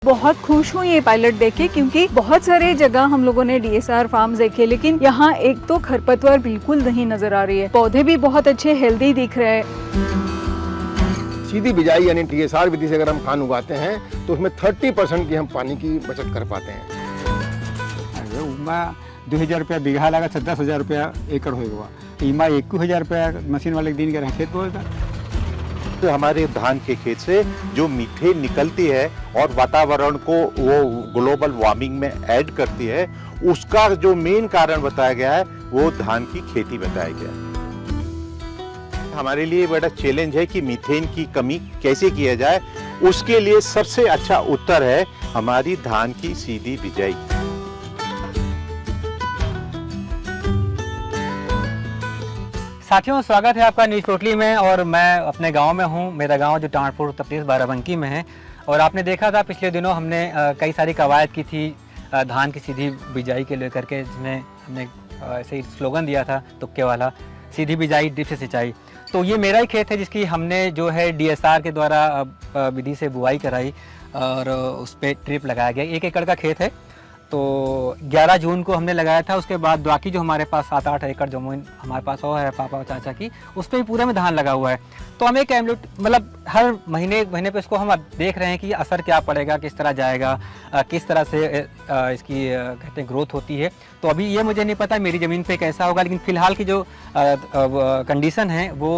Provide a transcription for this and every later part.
बहुत खुश हूँ ये पायलट देखे, क्योंकि बहुत सारे जगह हम लोगों ने डीएसआर फार्म्स देखे, लेकिन यहाँ एक तो खरपतवार बिल्कुल नहीं नजर आ रही है। पौधे भी बहुत अच्छे हेल्दी दिख रहे हैं। सीधी बिजाई यानी डीएसआर विधि से अगर हम धान उगाते हैं तो उसमें 30% की हम पानी की बचत कर पाते हैं। 2000 रुपया बीघा लगा, 10,000 रुपया एकड़ होगा। इमा 21,000 रुपया मशीन वाले दिन के खेत बोएगा। तो हमारे धान के खेत से जो मीथेन निकलती है और वातावरण को वो ग्लोबल वार्मिंग में ऐड करती है, उसका जो मेन कारण बताया गया है वो धान की खेती बताया गया है। हमारे लिए बड़ा चैलेंज है कि मीथेन की कमी कैसे किया जाए। उसके लिए सबसे अच्छा उत्तर है हमारी धान की सीधी बिजाई। साथियों, स्वागत है आपका न्यूज़ टोटली में। और मैं अपने गांव में हूं। मेरा गांव जो टांडपुर उत्तर प्रदेश बाराबंकी में है। और आपने देखा था पिछले दिनों हमने कई सारी कवायद की थी धान की सीधी बिजाई के लेकर के, जिसमें हमने ऐसे ही स्लोगन दिया था तुक्के वाला, सीधी बिजाई ड्रिप से सिंचाई। तो ये मेरा ही खेत है जिसकी हमने जो है डीएसआर के द्वारा विधि से बुआई कराई और उस पर ड्रिप लगाया गया। 1 एकड़ का खेत है। तो 11 जून को हमने लगाया था। उसके बाद बाकी जो हमारे पास 7-8 एकड़ जमीन हमारे पास और है पापा और चाचा की, उस पर भी पूरे में धान लगा हुआ है। तो हम एक मतलब हर महीने पे इसको हम देख रहे हैं कि असर क्या पड़ेगा, किस तरह जाएगा, किस तरह से इसकी कहते हैं ग्रोथ होती है। तो अभी ये मुझे नहीं पता मेरी ज़मीन पे कैसा होगा, लेकिन फ़िलहाल की जो कंडीशन है वो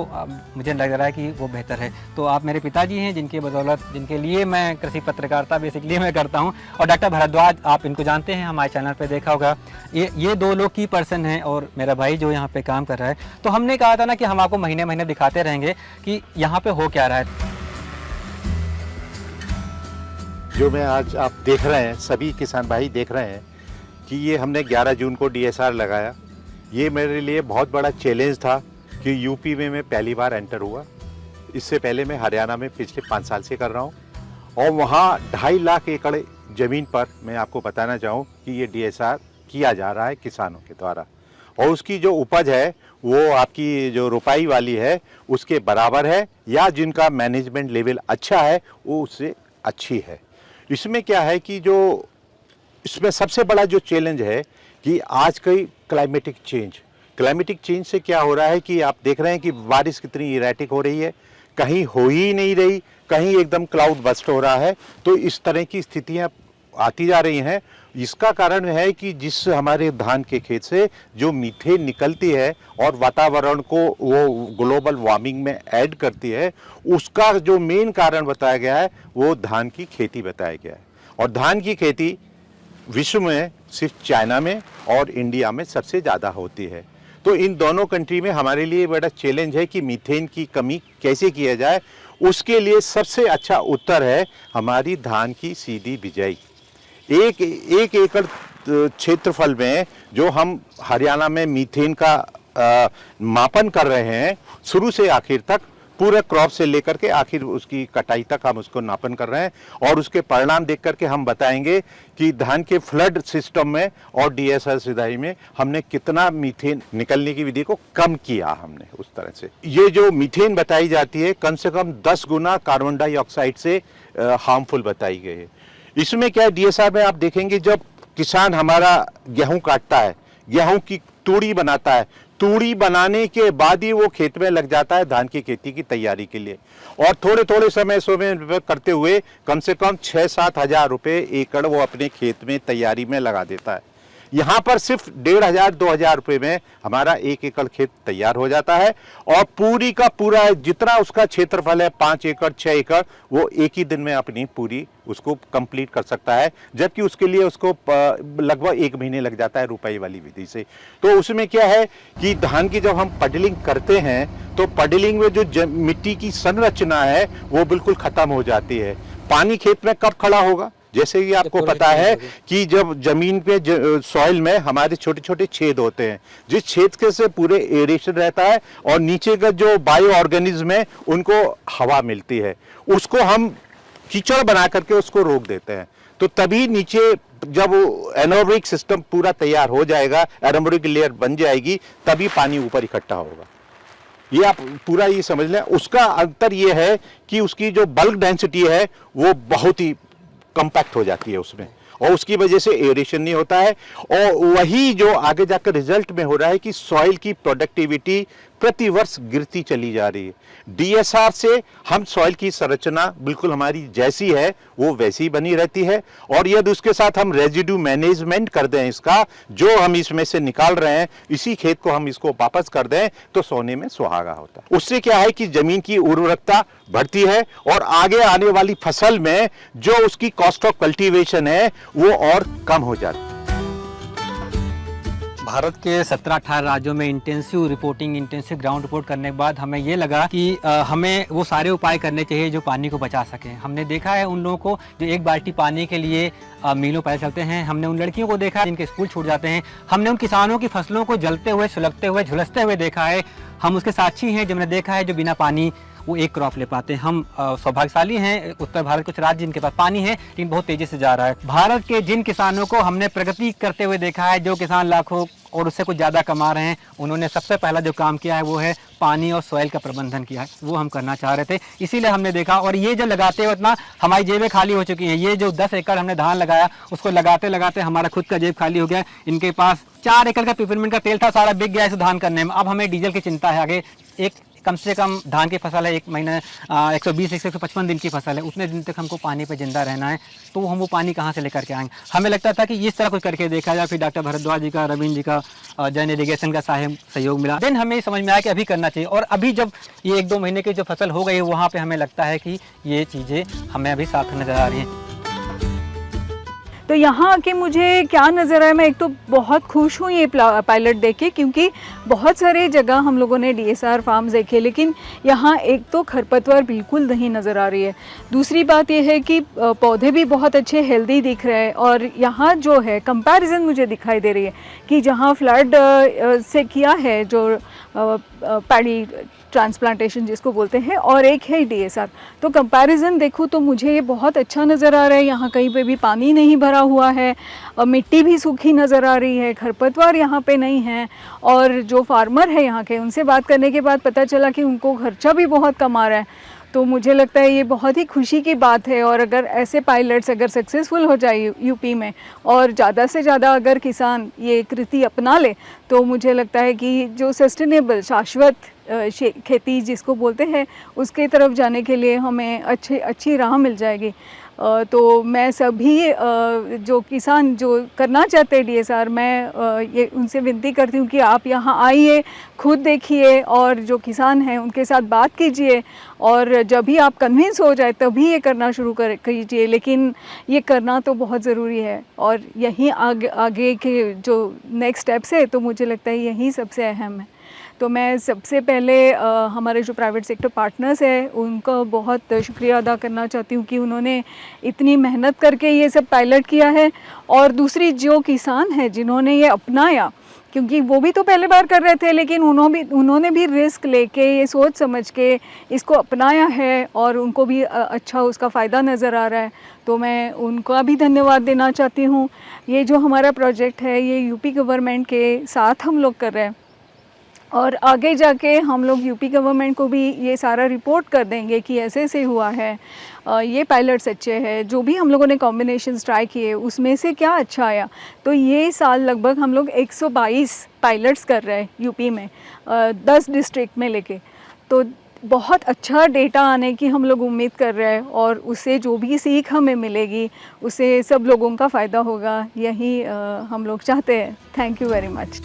मुझे लग रहा है कि वो बेहतर है। तो आप मेरे पिताजी हैं जिनके बदौलत, जिनके लिए मैं कृषि पत्रकारिता बेसिकली मैं करता हूँ। और डॉक्टर भारद्वाज, आप इनको जानते हैं, हमारे चैनल पे देखा होगा। ये 2 लोग की पर्सन हैं और मेरा भाई जो यहाँ पे काम कर रहा है। तो हमने कहा था ना कि हम आपको महीने महीने दिखाते रहेंगे कि यहाँ पे हो क्या रहा है। जो मैं आज आप देख रहे हैं, सभी किसान भाई देख रहे हैं कि ये हमने 11 जून को डीएसआर लगाया। ये मेरे लिए बहुत बड़ा चैलेंज था कि यूपी में मैं पहली बार एंटर हुआ। इससे पहले मैं हरियाणा में पिछले 5 साल से कर रहा हूँ और वहाँ 2.5 लाख एकड़ ज़मीन पर मैं आपको बताना चाहूँ कि ये डीएसआर किया जा रहा है किसानों के द्वारा। और उसकी जो उपज है वो आपकी जो रोपाई वाली है उसके बराबर है, या जिनका मैनेजमेंट लेवल अच्छा है वो उससे अच्छी है। इसमें क्या है कि जो इसमें सबसे बड़ा जो चैलेंज है कि आज कई क्लाइमेटिक चेंज से क्या हो रहा है कि आप देख रहे हैं कि बारिश कितनी इरेटिक हो रही है, कहीं हो ही नहीं रही, कहीं एकदम क्लाउड बस्ट हो रहा है। तो इस तरह की स्थितियां आती जा रही हैं। इसका कारण है कि जिस हमारे धान के खेत से जो मीथेन निकलती है और वातावरण को वो ग्लोबल वार्मिंग में ऐड करती है, उसका जो मेन कारण बताया गया है वो धान की खेती बताया गया है। और धान की खेती विश्व में सिर्फ चाइना में और इंडिया में सबसे ज़्यादा होती है। तो इन दोनों कंट्री में हमारे लिए बड़ा चैलेंज है कि मीथेन की कमी कैसे किया जाए। उसके लिए सबसे अच्छा उत्तर है हमारी धान की सीधी बिजाई। एक एकड़ क्षेत्रफल में जो हम हरियाणा में मीथेन का मापन कर रहे हैं, शुरू से आखिर तक पूरे क्रॉप से लेकर के आखिर उसकी कटाई तक हम उसको नापन कर रहे हैं। और उसके परिणाम देख करके हम बताएंगे कि धान के फ्लड सिस्टम में और डीएसआर सिंचाई में हमने कितना मीथेन निकलने की विधि को कम किया हमने उस तरह से। ये जो मीथेन बताई जाती है कम से कम 10 गुना कार्बन डाइऑक्साइड से हार्मफुल बताई गई है। इसमें क्या है, डीएसआर में आप देखेंगे जब किसान हमारा गेहूं काटता है, गेहूं की तूड़ी बनाता है, तूड़ी बनाने के बाद ही वो खेत में लग जाता है धान की खेती की तैयारी के लिए। और थोड़े समय करते हुए कम से कम 6-7 हज़ार रुपये एकड़ वो अपने खेत में तैयारी में लगा देता है। यहाँ पर सिर्फ 1,500-2 हज़ार रुपये में हमारा 1 एकड़ खेत तैयार हो जाता है। और पूरी का पूरा जितना उसका क्षेत्रफल है 5 एकड़ 6 एकड़, वो एक ही दिन में अपनी पूरी उसको कंप्लीट कर सकता है। जबकि उसके लिए उसको लगभग 1 महीने लग जाता है रुपाई वाली विधि से। तो उसमें क्या है कि धान की जब हम पडलिंग करते हैं तो पडलिंग में जो मिट्टी की संरचना है वो बिल्कुल खत्म हो जाती है। पानी खेत में कब खड़ा होगा, जैसे कि आपको पता है कि जब जमीन पे सॉइल में हमारे छोटे छोटे छेद होते हैं, जिस छेद के से पूरे एरेशन रहता है और नीचे का जो बायो ऑर्गेनिज्म है उनको हवा मिलती है, उसको हम कीचड़ बना करके उसको रोक देते हैं। तो तभी नीचे जब एनारोबिक सिस्टम पूरा तैयार हो जाएगा, एनारोबिक लेयर बन जाएगी, तभी पानी ऊपर इकट्ठा होगा। ये आप पूरा ये समझ लें। उसका अंतर ये है कि उसकी जो बल्क डेंसिटी है वो बहुत ही कम्पैक्ट हो जाती है उसमें, और उसकी वजह से एरेशन नहीं होता है। और वही जो आगे जाकर रिजल्ट में हो रहा है कि सॉइल की प्रोडक्टिविटी प्रति वर्ष गिरती चली जा रही है। डीएसआर से हम सॉइल की संरचना बिल्कुल हमारी जैसी है वो वैसी बनी रहती है, और यदि उसके साथ हम रेजिड्यू मैनेजमेंट कर दें, इसका जो हम इसमें से निकाल रहे हैं इसी खेत को हम इसको वापस कर दें, तो सोने में सुहागा होता है। उससे क्या है कि जमीन की उर्वरकता बढ़ती है और आगे आने वाली फसल में जो उसकी कॉस्ट ऑफ कल्टीवेशन है वो और कम हो जाती है। भारत के 17-18 राज्यों में intensive reporting, intensive ground report करने के बाद हमें ये लगा कि हमें वो सारे उपाय करने चाहिए जो पानी को बचा सकें। हमने देखा है उन लोगों को जो एक बाल्टी पानी के लिए मीलों पैदल चलते हैं, हमने उन लड़कियों को देखा जिनके स्कूल छूट जाते हैं, हमने उन किसानों की फसलों को जलते हुए, सुलगते हुए, झुलसते हुए देखा है। हम उसके साक्षी हैं जब हमने देखा है जो बिना पानी वो एक क्रॉप ले पाते हैं। हम सौभाग्यशाली हैं, उत्तर भारत कुछ राज्य जिनके पास पानी है लेकिन बहुत तेजी से जा रहा है। भारत के जिन किसानों को हमने प्रगति करते हुए देखा है, जो किसान लाखों और उससे कुछ ज़्यादा कमा रहे हैं, उन्होंने सबसे पहला जो काम किया है वो है पानी और सॉइल का प्रबंधन किया है। वो हम करना चाह रहे थे, इसीलिए हमने देखा। और ये जो लगाते हुए इतना हमारी जेबें खाली हो चुकी हैं। ये जो 10 एकड़ हमने धान लगाया उसको लगाते लगाते हमारा खुद का जेब खाली हो गया। इनके पास 4 एकड़ का पिपरमिंट का तेल था, सारा बिक गया इस धान करने में। अब हमें डीजल की चिंता है। आगे एक कम से कम धान की फसल है, 1 महीना 120-155 दिन की फसल है, उतने दिन तक हमको पानी पे जिंदा रहना है, तो हम वो पानी कहाँ से लेकर के आएंगे। हमें लगता था कि इस तरह कुछ करके देखा जाए। फिर डॉक्टर भरद्वाज जी का, रविंद्र जी का जैन इरीगेशन का सहयोग मिला। देन हमें समझ में आया कि अभी करना चाहिए। और अभी जब ये 1-2 महीने की जो फसल हो गई है वहाँ पर हमें लगता है कि ये चीज़ें हमें अभी साफ नजर आ रही हैं। तो यहाँ आके मुझे क्या नज़र आया, मैं एक तो बहुत खुश हूँ ये पायलट देख के, क्योंकि बहुत सारे जगह हम लोगों ने डीएसआर फार्म्स देखे लेकिन यहाँ एक तो खरपतवार बिल्कुल नहीं नज़र आ रही है। दूसरी बात ये है कि पौधे भी बहुत अच्छे हेल्दी दिख रहे हैं। और यहाँ जो है कंपैरिजन मुझे दिखाई दे रही है कि जहाँ फ्लड से किया है जो पैडी ट्रांसप्लांटेशन जिसको बोलते हैं, और एक है डीएसआर, तो कंपैरिजन देखूँ तो मुझे ये बहुत अच्छा नज़र आ रहा है। यहाँ कहीं पे भी पानी नहीं भरा हुआ है, मिट्टी भी सूखी नज़र आ रही है, खरपतवार यहाँ पे नहीं है। और जो फार्मर है यहाँ के, उनसे बात करने के बाद पता चला कि उनको खर्चा भी बहुत कम आ रहा है। तो मुझे लगता है ये बहुत ही खुशी की बात है। और अगर ऐसे पायलट्स अगर सक्सेसफुल हो जाए यूपी में और ज़्यादा से ज़्यादा अगर किसान ये कृति अपना ले, तो मुझे लगता है कि जो सस्टेनेबल शाश्वत खेती जिसको बोलते हैं उसके तरफ जाने के लिए हमें अच्छी राह मिल जाएगी। तो मैं सभी जो किसान जो करना चाहते हैं डीएसआर, मैं ये उनसे विनती करती हूँ कि आप यहाँ आइए, खुद देखिए और जो किसान हैं उनके साथ बात कीजिए, और जब भी आप कन्विंस हो जाए तभी ये करना शुरू कीजिए। लेकिन ये करना तो बहुत ज़रूरी है, और यहीं आगे के जो नेक्स्ट स्टेप्स है तो मुझे लगता है यही सबसे अहम है। तो मैं सबसे पहले हमारे जो प्राइवेट सेक्टर पार्टनर्स हैं उनका बहुत शुक्रिया अदा करना चाहती हूँ कि उन्होंने इतनी मेहनत करके ये सब पायलट किया है। और दूसरी जो किसान हैं जिन्होंने ये अपनाया, क्योंकि वो भी तो पहले बार कर रहे थे लेकिन उन्होंने भी रिस्क लेके ये सोच समझ के इसको अपनाया है और उनको भी अच्छा उसका फ़ायदा नज़र आ रहा है, तो मैं उनका भी धन्यवाद देना चाहती हूँ। ये जो हमारा प्रोजेक्ट है ये यूपी गवर्नमेंट के साथ हम लोग कर रहे हैं, और आगे जाके हम लोग यूपी गवर्नमेंट को भी ये सारा रिपोर्ट कर देंगे कि ऐसे ऐसे हुआ है, ये पायलट्स अच्छे हैं, जो भी हम लोगों ने कॉम्बिनेशंस ट्राई किए उसमें से क्या अच्छा आया। तो ये साल लगभग हम लोग 122 पायलट्स कर रहे हैं यूपी में, 10 डिस्ट्रिक्ट में लेके। तो बहुत अच्छा डेटा आने की हम लोग उम्मीद कर रहे हैं, और उससे जो भी सीख हमें मिलेगी उससे सब लोगों का फ़ायदा होगा, यही हम लोग चाहते हैं। Thank you very much.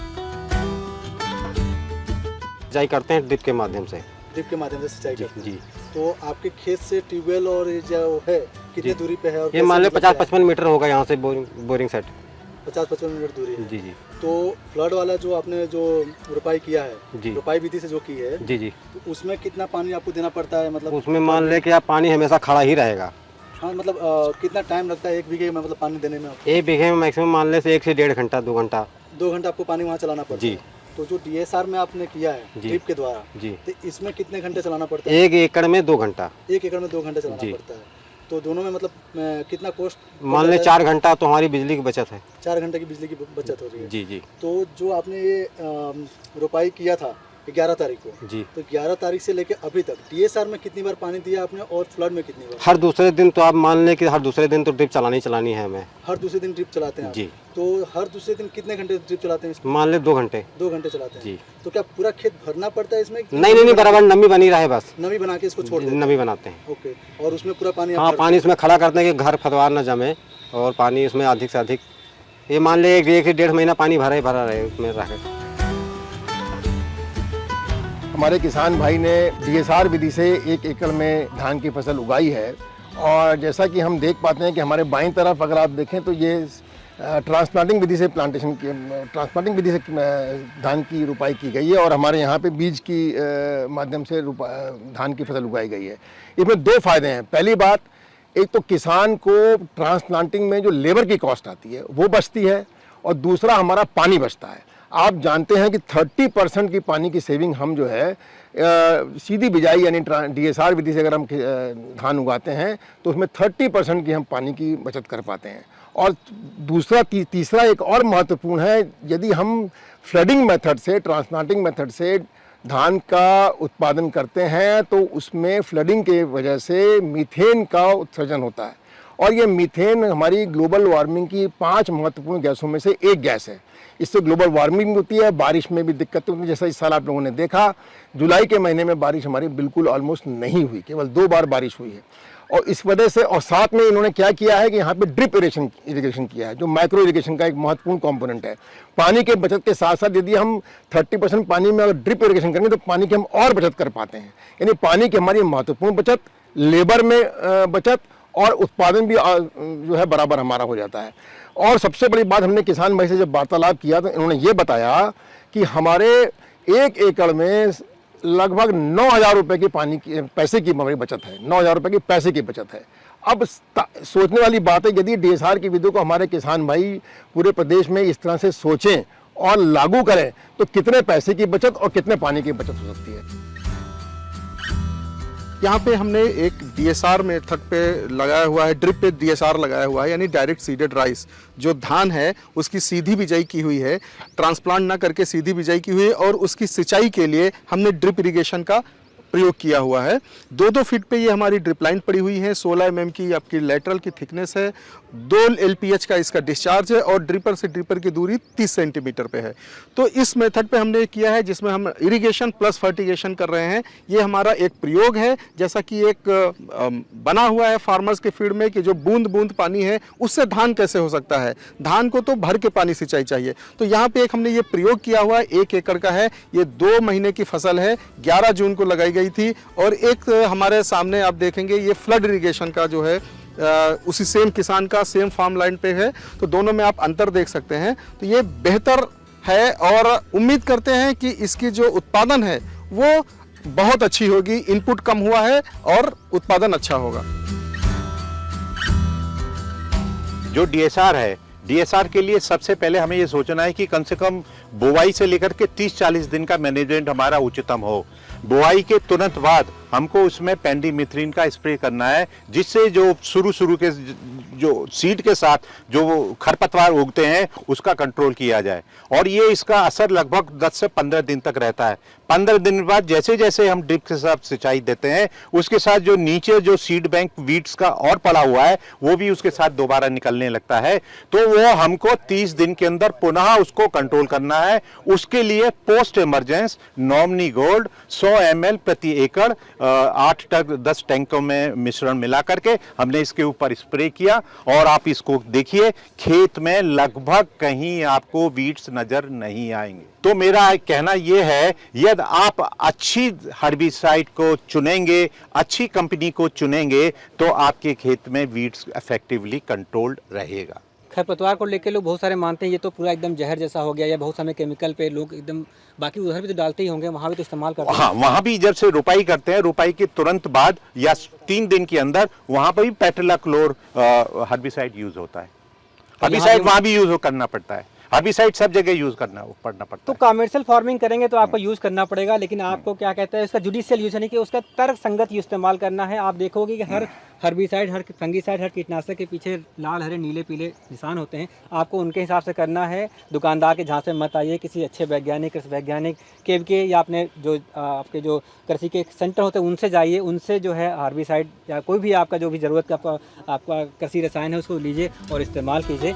सिंचाई करते हैं ड्रिप के माध्यम से। ड्रिप के माध्यम से सिंचाई करते हैं। जी। तो आपके खेत से ट्यूबवेल और जो है कितनी दूरी पे है? और ये मान लो 50-55 मीटर होगा यहाँ से बोरिंग सेट। 50-55 मीटर दूरी है। जी जी। तो फ्लड वाला जो आपने जो रोपाई किया है, जी, रोपाई विधि से जो की है, जी जी, तो उसमें कितना पानी आपको देना पड़ता है? मतलब उसमें मान ले कि आप पानी हमेशा खड़ा ही रहेगा। हाँ, मतलब कितना टाइम लगता है 1 बीघे में मतलब पानी देने में? 1 बीघे में मैक्सिमम मान ले से 1 से 1.5 घंटा, 2 घंटा। 2 घंटा आपको पानी वहाँ चलाना पड़ता है। जी। तो जो डीएसआर में आपने किया है ड्रिप के द्वारा, जी, तो इसमें कितने घंटे चलाना पड़ता है? 1 एकड़ में 2 घंटा। 1 एकड़ में 2 घंटे चलाना पड़ता है। तो दोनों में मतलब कितना कॉस्ट? मान ले 4 घंटा तो हमारी बिजली की बचत है। 4 घंटे की बिजली की बचत हो रही है। जी जी। तो जो आपने ये रोपाई किया था 11 तारीख को। जी। तो 11 तारीख से लेके अभी तक डीएसआर में कितनी बार पानी दिया आपने और फ्लड में कितनी बार? हर दूसरे दिन तो आप मान लें कि हर दूसरे दिन तो ड्रिप चलानी है हमें। हर दूसरे दिन ड्रिप चलाते हैं आप? जी। तो हर दूसरे दिन कितने घंटे ड्रिप चलाते हैं इसमें? मान ले 2 घंटे। 2 घंटे चलाते हैं जी। तो क्या पूरा खेत भरना पड़ता है इसमें? नहीं, बराबर नमी बनी रहे बस। नमी बना के इसको छोड़ देते हैं? नमी बनाते हैं। ओके। और उसमें पूरा पानी आप हाँ, भरते पानी इसमें खड़ा करते हैं कि घर फतवार न जमे और पानी इसमें अधिक से अधिक, ये मान ले 1 से 1.5 महीना पानी भरा रहे उसमें रह के। हमारे किसान भाई ने डीएसआर विधि से 1 एकड़ में धान की फसल उगाई है और जैसा कि हम देख पाते हैं कि हमारे बाईं तरफ अगर आप देखें तो ये ट्रांसप्लांटिंग विधि से ट्रांसप्लांटिंग विधि से धान की रुपाई की गई है और हमारे यहाँ पे बीज की माध्यम से धान की फसल उगाई गई है। इसमें 2 फायदे हैं। पहली बात, एक तो किसान को ट्रांसप्लांटिंग में जो लेबर की कॉस्ट आती है वो बचती है और दूसरा हमारा पानी बचता है। आप जानते हैं कि 30% की पानी की सेविंग हम जो है सीधी बिजाई यानी डीएसआर विधि से अगर हम धान उगाते हैं तो उसमें 30% की हम पानी की बचत कर पाते हैं। और दूसरा तीसरा एक और महत्वपूर्ण है, यदि हम फ्लडिंग मेथड से ट्रांसप्लांटिंग मेथड से धान का उत्पादन करते हैं तो उसमें फ्लडिंग के वजह से मीथेन का उत्सर्जन होता है और ये मीथेन हमारी ग्लोबल वार्मिंग की 5 महत्वपूर्ण गैसों में से एक गैस है। इससे ग्लोबल वार्मिंग होती है, बारिश में भी दिक्कत होती है। जैसा इस साल आप लोगों ने देखा, जुलाई के महीने में बारिश हमारी बिल्कुल ऑलमोस्ट नहीं हुई, केवल 2 बार बारिश हुई है। और इस वजह से और साथ में इन्होंने क्या किया है कि यहाँ पे ड्रिप इरिगेशन किया है, जो माइक्रो इरिगेशन का एक महत्वपूर्ण कंपोनेंट है। पानी के बचत के साथ साथ यदि हम 30% पानी में अगर ड्रिप इरिगेशन करेंगे तो पानी की हम और बचत कर पाते हैं। यानी पानी की हमारी महत्वपूर्ण बचत, लेबर में बचत और उत्पादन भी जो है बराबर हमारा हो जाता है। और सबसे बड़ी बात, हमने किसान भाई से जब वार्तालाप किया तो इन्होंने ये बताया कि हमारे 1 एकड़ में लगभग 9,000 रुपये की पैसे की हमारी बचत है। 9,000 रुपये की पैसे की बचत है। अब सोचने वाली बात है, यदि डीएसआर की विधि को हमारे किसान भाई पूरे प्रदेश में इस तरह से सोचें और लागू करें तो कितने पैसे की बचत और कितने पानी की बचत हो सकती है। यहाँ पे हमने एक डीएसआर मेथड पे लगाया हुआ है, ड्रिप पे डीएसआर लगाया हुआ है, यानी डायरेक्ट सीडेड राइस। जो धान है उसकी सीधी बिजाई की हुई है, ट्रांसप्लांट ना करके सीधी बिजाई की हुई है और उसकी सिंचाई के लिए हमने ड्रिप इरिगेशन का प्रयोग किया हुआ है। 2-2 फीट पे ये हमारी ड्रिप लाइन पड़ी हुई है, 16 mm की आपकी लेटरल की थिकनेस है, 2 LPH का इसका डिस्चार्ज है और ड्रिपर से ड्रिपर की दूरी 30 सेंटीमीटर पे है। तो इस मेथड पे हमने किया है जिसमें हम इरिगेशन प्लस फर्टिगेशन कर रहे हैं। ये हमारा एक प्रयोग है, जैसा कि एक बना हुआ है फार्मर्स के फील्ड में कि जो बूंद बूंद पानी है उससे धान कैसे हो सकता है। धान को तो भर के पानी सिंचाई चाहिए। तो यहाँ पे एक हमने ये प्रयोग किया हुआ है, 1 एकड़ का है, ये 2 महीने की फसल है, 11 जून को लगाई गई थी। और एक हमारे सामने आप देखेंगे ये फ्लड इरिगेशन का जो है उसी सेम किसान का सेम फार्म लाइन पे है, तो दोनों में आप अंतर देख सकते हैं। तो ये बेहतर है और उम्मीद करते हैं कि इसकी जो उत्पादन है वो बहुत अच्छी होगी। इनपुट कम हुआ है और उत्पादन अच्छा होगा। जो डीएसआर है, डीएसआर के लिए सबसे पहले हमें ये सोचना है कि कम से कम बुआई से लेकर के 30-40 दिन का मैनेजमेंट हमारा उच्चतम हो। बुआई के तुरंत बाद हमको उसमें पेंडीमिथ्रिन का स्प्रे करना है, जिससे जो शुरू के जो सीड के साथ जो खरपतवार उगते हैं उसका कंट्रोल किया जाए। और ये इसका असर लगभग 10 से 15 दिन तक रहता है। 15 दिन बाद जैसे जैसे हम ड्रिप के साथ सिंचाई देते हैं उसके साथ जो नीचे जो सीड बैंक वीड्स का और पड़ा हुआ है वो भी उसके साथ दोबारा निकलने लगता है। तो वो हमको 30 दिन के अंदर पुनः उसको कंट्रोल करना है। उसके लिए post emergence nominee gold 100 ml प्रति एकड़ 8-10 टैंकों में मिश्रण मिला करके हमने इसके ऊपर स्प्रे किया। और आप इसको देखिए, खेत में लगभग कहीं आपको वीड्स नजर नहीं आएंगे। तो मेरा कहना यह है, यदि आप अच्छी हर्बिसाइड को चुनेंगे, अच्छी कंपनी को चुनेंगे, तो आपके खेत में वीड्स इफेक्टिवली कंट्रोल्ड रहेगा। खरपतवार को लेकर लोग बहुत सारे मानते हैं ये तो पूरा एकदम जहर जैसा हो गया, या बहुत सारे केमिकल पे लोग एकदम, बाकी उधर भी तो डालते ही होंगे, वहाँ भी तो इस्तेमाल करते हैं। हाँ, वहाँ भी जब से रुपाई करते हैं, रुपाई के तुरंत बाद या 3 दिन के अंदर वहाँ पर भी पेट्रोलाक्लोर हर्बिसाइड यूज होता है। हर्बिसाइड वहाँ भी यूज करना पड़ता है। हर्बिसाइड सब जगह यूज़ करना पड़ना पड़ता तो है। कमर्शियल फार्मिंग करेंगे तो आपको यूज़ करना पड़ेगा, लेकिन आपको क्या कहते हैं उसका जुडिशियल यूज़ यानी कि उसका तर्क संगत इस्तेमाल करना है। आप देखोगे कि हर हर्बिसाइड, हर फंगीसाइड, हर कीटनाशक के पीछे लाल, हरे, नीले, पीले निशान होते हैं। आपको उनके हिसाब से करना है। दुकानदार के झांसे मत आइए, किसी अच्छे वैज्ञानिक, कृषि वैज्ञानिक के या अपने जो आपके जो कृषि के सेंटर होते हैं उनसे जाइए, उनसे जो है हर्बिसाइड या कोई भी आपका जो भी ज़रूरत का आपका कृषि रसायन है उसको लीजिए और इस्तेमाल कीजिए।